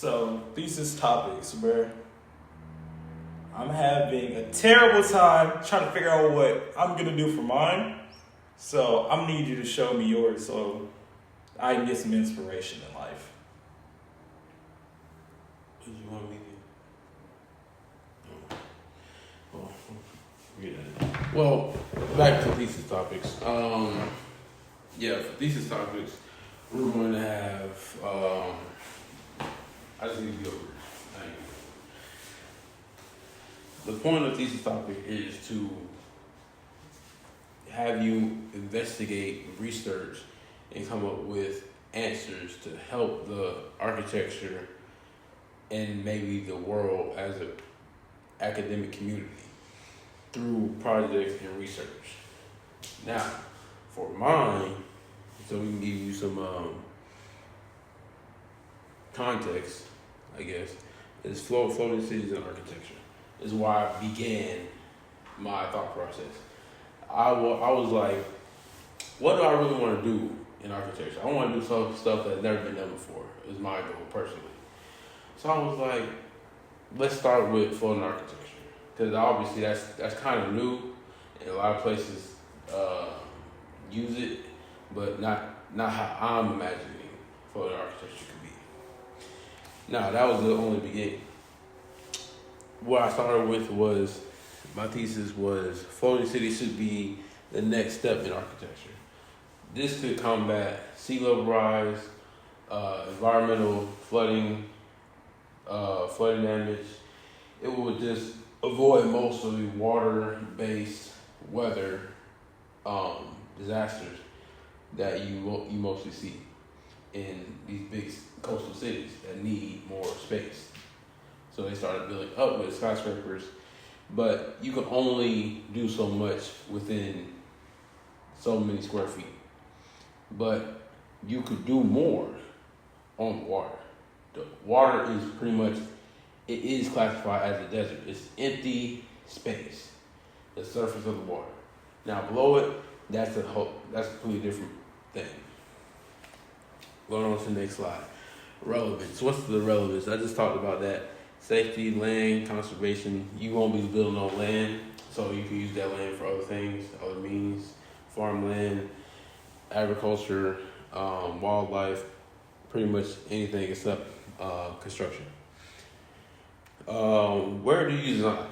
So, thesis topics, bro. I'm having a terrible time trying to figure out what I'm gonna do for mine. So, I'm gonna need you to show me yours so I can get some inspiration in life. What you want me to? Oh, yeah. Well, back to thesis topics. For thesis topics, we're going to have. I just need to go over it. The point of thesis topic is to have you investigate, research, and come up with answers to help the architecture and maybe the world as an academic community through projects and research. Now, for mine, so we can give you some context, I guess, is floating cities and architecture. Is why I began my thought process. I was like, what do I really want to do in architecture? I want to do some stuff that's never been done before, is my goal personally. So I was like, let's start with floating architecture. Because obviously that's kind of new, and a lot of places use it, but not how I'm imagining floating architecture could be. Now, that was the only beginning. What I started with was, my thesis was floating cities should be the next step in architecture. This could combat sea level rise, environmental flooding, flooding damage. It would just avoid most of the water-based weather disasters that you mostly see in these big coastal cities that need more space. So they started building up with skyscrapers, but you can only do so much within so many square feet. But you could do more on water. The water is pretty much, it is classified as a desert. It's empty space, the surface of the water. Now below it, that's a completely different thing. Going on to the next slide. Relevance. What's the relevance? I just talked about that. Safety, land, conservation. You won't be building on land, so you can use that land for other things, other means. Farmland, agriculture, wildlife, pretty much anything except construction. Where do you design?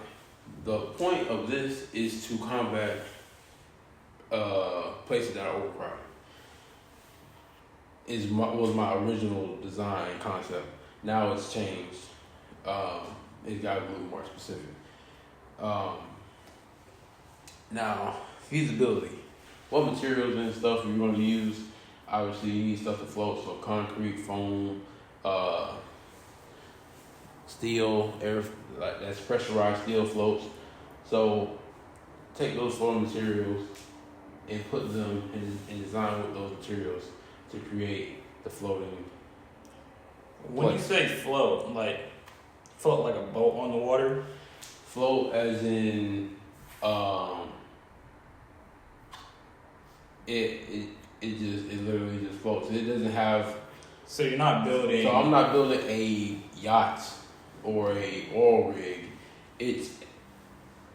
The point of this is to combat places that are overcrowded. Was my original design concept. Now it's changed. It got a little more specific. Now, feasibility. What materials and stuff you're going to use? Obviously, you need stuff to float, so concrete, foam, steel, air, like that's pressurized steel floats. So, take those floating materials and put them in design with those materials to create the floating. When you say float like a boat on the water? Float as in it literally just floats. It doesn't have. So you're not building. So I'm not building a yacht or a oil rig. It's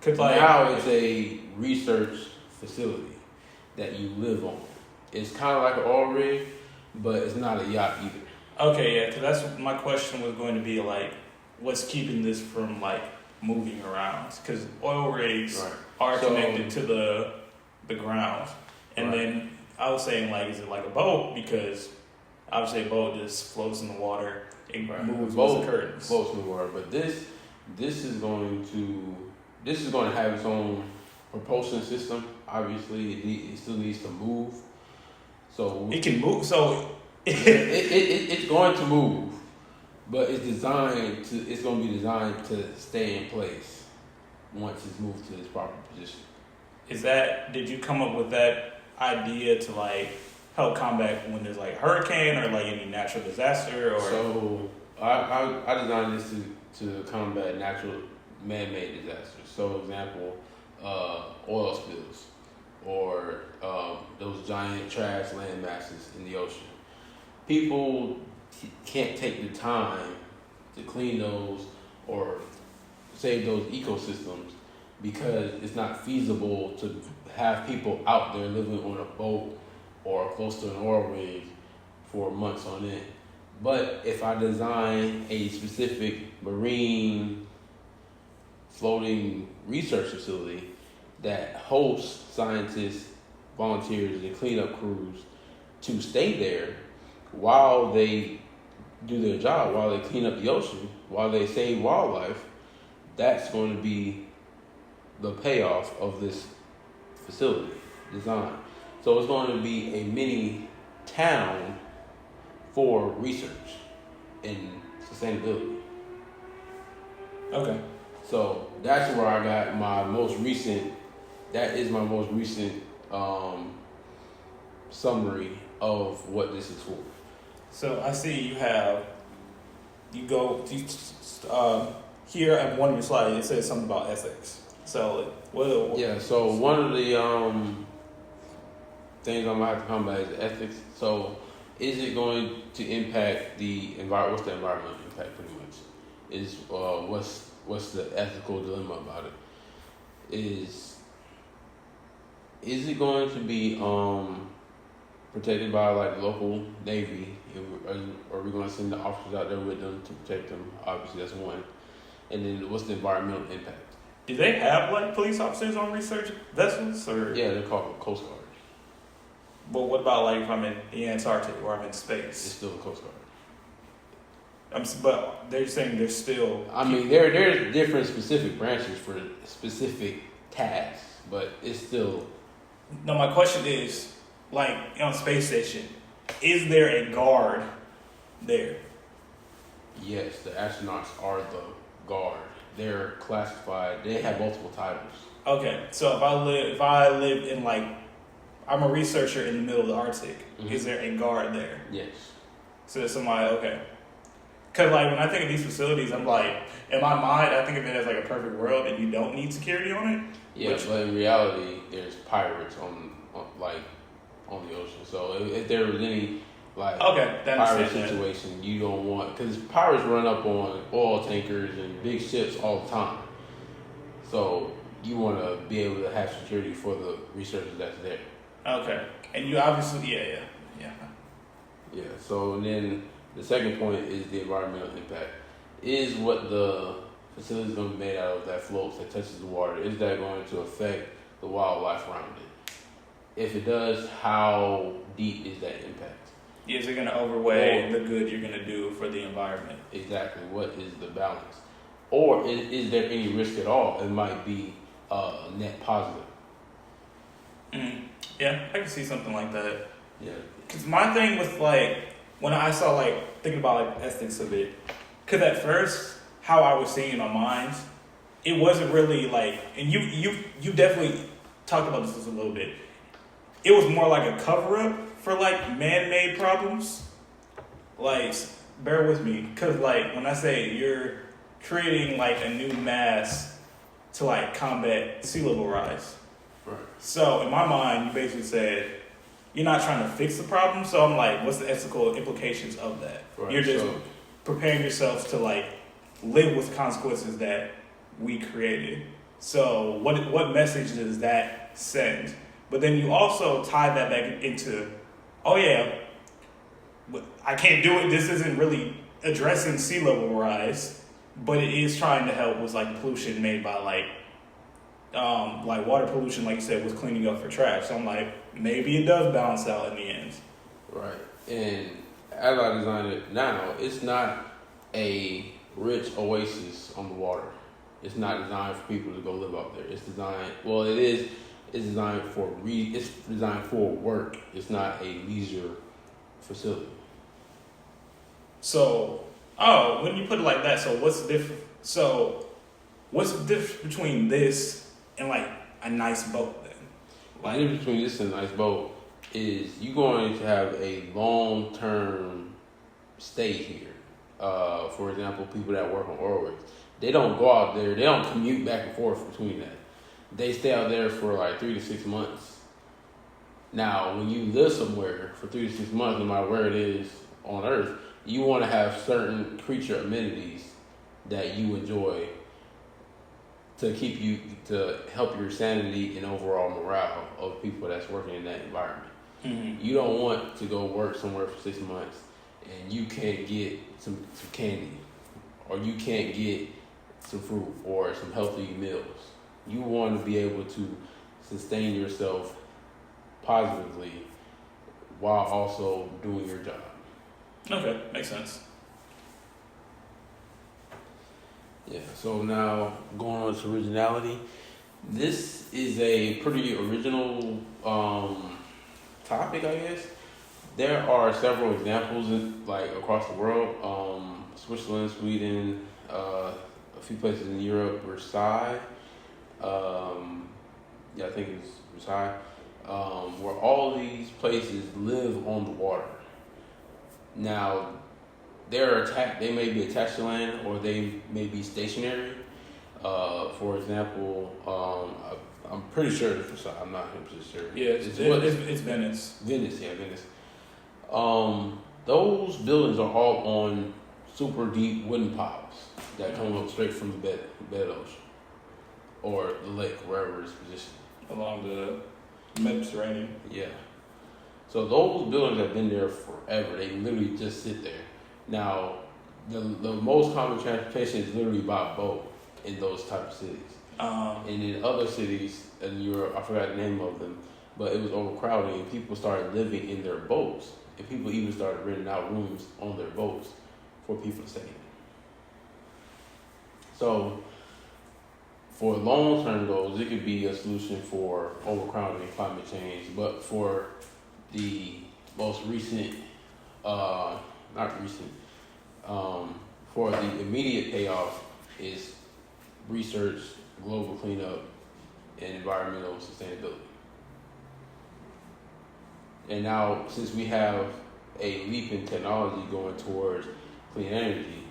a research facility that you live on. It's kind of like an oil rig, but it's not a yacht either. Okay, yeah, because that's my question was going to be like, what's keeping this from like moving around? Because oil rigs are connected to the ground, and then I was saying like, is it like a boat? Because obviously a boat just floats in the water and moves with the currents. Floats in the water, but this is going to have its own propulsion system. Obviously, it still needs to move. So it can move. So it's going to move, but it's going to be designed to stay in place once it's moved to its proper position. Did you come up with that idea to like help combat when there's like hurricane or like any natural disaster? Or so I designed this to combat natural man-made disasters. So, example, oil spills or those giant trash land masses in the ocean. People can't take the time to clean those or save those ecosystems because it's not feasible to have people out there living on a boat or close to an oil rig for months on end. But if I design a specific marine floating research facility that hosts scientists, volunteers, and cleanup crews to stay there while they do their job, while they clean up the ocean, while they save wildlife, that's going to be the payoff of this facility design. So it's going to be a mini town for research and sustainability. Okay. So that's where I got my most recent. That is my most recent summary of what this is for. So I see you go here at one of your slides. It says something about ethics. So what? Yeah. So one of the things I'm gonna have to come back is ethics. So is it going to impact the environment? What's the environmental impact? Pretty much is what's the ethical dilemma about it? Is it going to be protected by like the local Navy? Are we going to send the officers out there with them to protect them? Obviously, that's one. And then what's the environmental impact? Do they have like police officers on research vessels? Or Yeah, they're called Coast Guard. But what about like if I'm in the Antarctic or I'm in space? It's still the Coast Guard. But they're saying there's still. I mean, there's different specific branches for specific tasks, but it's still. No, my question is, like on space station, is there a guard there? Yes, the astronauts are the guard. They're classified. They have multiple titles. Okay, so if I live in like, I'm a researcher in the middle of the Arctic. Mm-hmm. Is there a guard there? Yes. So there's somebody, okay. Because like when I think of these facilities, I'm like, in my mind, I think of it as like a perfect world and you don't need security on it. Yeah, but in reality, there's pirates on the ocean. So if there was any like pirate situation, you don't want, because pirates run up on oil tankers and big ships all the time. So you want to be able to have security for the researchers that's there. Okay, and you obviously, yeah. So then the second point is the environmental impact. Is what the facility is going to be made out of that floats, that touches the water, is that going to affect the wildlife around it? If it does, how deep is that impact? Is it going to overweigh the good you're going to do for the environment? Exactly. What is the balance? Or is there any risk at all? It might be net positive. Yeah, I can see something like that. Yeah. Because my thing with like, when I saw like, thinking about like the ethics of it, because at first, how I was seeing in my mind, it wasn't really like, and you definitely talked about this a little bit. It was more like a cover up for like man-made problems. Like, bear with me, because like when I say you're creating like a new mass to like combat sea level rise. Right. So in my mind, you basically said you're not trying to fix the problem. So I'm like, what's the ethical implications of that? Right. You're just preparing yourselves to like live with consequences that we created. So what message does that send? But then you also tie that back into, oh yeah, I can't do it. This isn't really addressing sea level rise, but it is trying to help with like pollution made by like water pollution, like you said, with cleaning up for trash. So I'm like, maybe it does balance out in the end. Right. And as I designed it now, it's not a rich oasis on the water. It's not designed for people to go live out there. It's designed, well, it is. It's designed for it's designed for work. It's not a leisure facility. So, when you put it like that, so what's the difference? So, what's the difference between this and like a nice boat then? Like, the difference between this and a nice boat is you're going to have a long-term stay here. For example, people that work on oil rigs, they don't go out there. They don't commute back and forth between that. They stay out there for like 3 to 6 months. Now, when you live somewhere for 3 to 6 months, no matter where it is on Earth, you want to have certain creature amenities that you enjoy to help your sanity and overall morale of people that's working in that environment. Mm-hmm. You don't want to go work somewhere for 6 months and you can't get some candy, or you can't get some fruit or some healthy meals. You want to be able to sustain yourself positively while also doing your job. Okay, makes sense. Yeah, so now going on to originality. This is a pretty original topic, I guess. There are several examples across the world. Switzerland, Sweden, a few places in Europe, Versailles. I think it's Versailles. Where all these places live on the water. Now, they may be attached to land or they may be stationary. For example, I'm pretty sure it's Versailles. I'm not 100% sure. Yeah, it's Venice. Venice. Those buildings are all on super deep wooden piles that come up straight from the bed of the ocean or the lake, wherever it's positioned. Along the Mediterranean. Yeah. So those buildings have been there forever. They literally just sit there. Now, the most common transportation is literally by boat in those type of cities. And in other cities in Europe, I forgot the name of them, but it was overcrowding and people started living in their boats. And people even started renting out rooms on their boats for people to stay in. So, for long-term goals, it could be a solution for overcrowding and climate change. But for the most recent, for the immediate payoff is research, global cleanup, and environmental sustainability. And now, since we have a leap in technology going towards clean energy,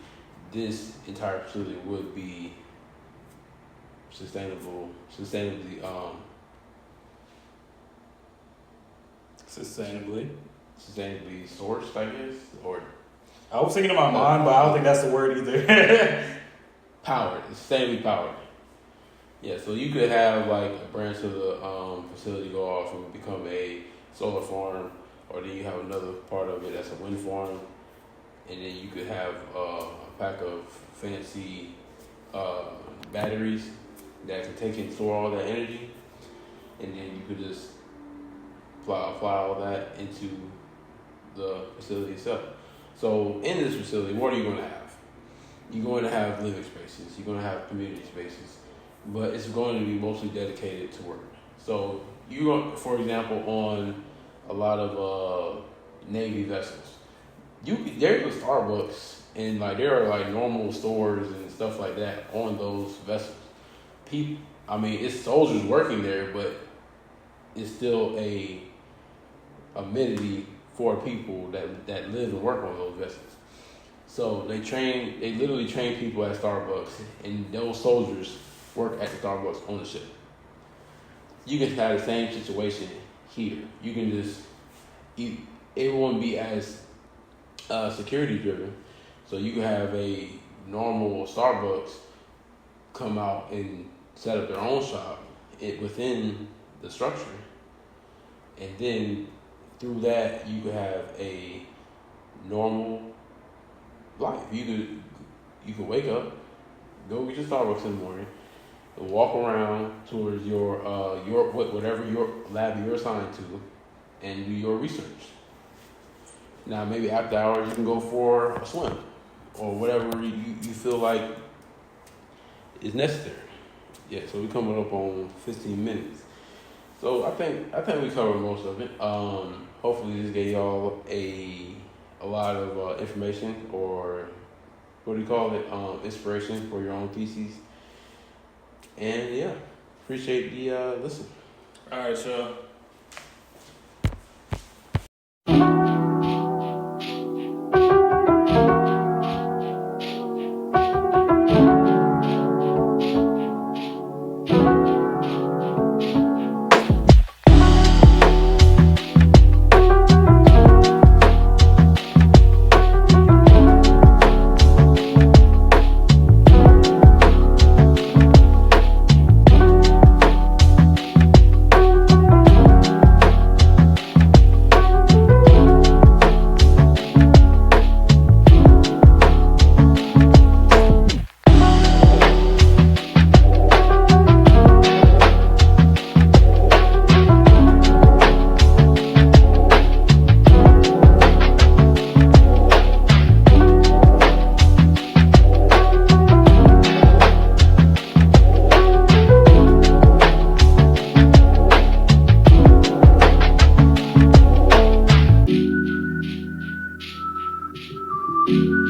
this entire facility would be sustainably sourced, I guess, or I was thinking about mine, but I don't think that's the word either. Sustainably powered. Yeah, so you could have like a branch of the facility go off and become a solar farm, or then you have another part of it that's a wind farm, and then you could have a pack of fancy batteries that can take and store all that energy, and then you could just apply all that into the facility itself. So in this facility, what are you going to have? You're going to have living spaces, you're going to have community spaces, but it's going to be mostly dedicated to work. So you go, for example, on a lot of Navy vessels, there's a Starbucks and there are normal stores and stuff like that on those vessels. It's soldiers working there, but it's still a amenity for people that live and work on those vessels. So they literally train people at Starbucks, and those soldiers work at the Starbucks on the ship. You can have the same situation here. You can just it won't be as security driven. So you can have a normal Starbucks come out and set up their own shop within the structure, and then through that you could have a normal life. You could wake up, go get your Starbucks in the morning, and walk around towards your whatever your lab you're assigned to, and do your research. Now maybe after hours you can go for a swim or whatever you feel like is necessary. Yeah, so we're coming up on 15 minutes. So I think we covered most of it. Hopefully this gave y'all a lot of information, or what do you call it? Inspiration for your own theses. And yeah, appreciate the listen. All right, so you.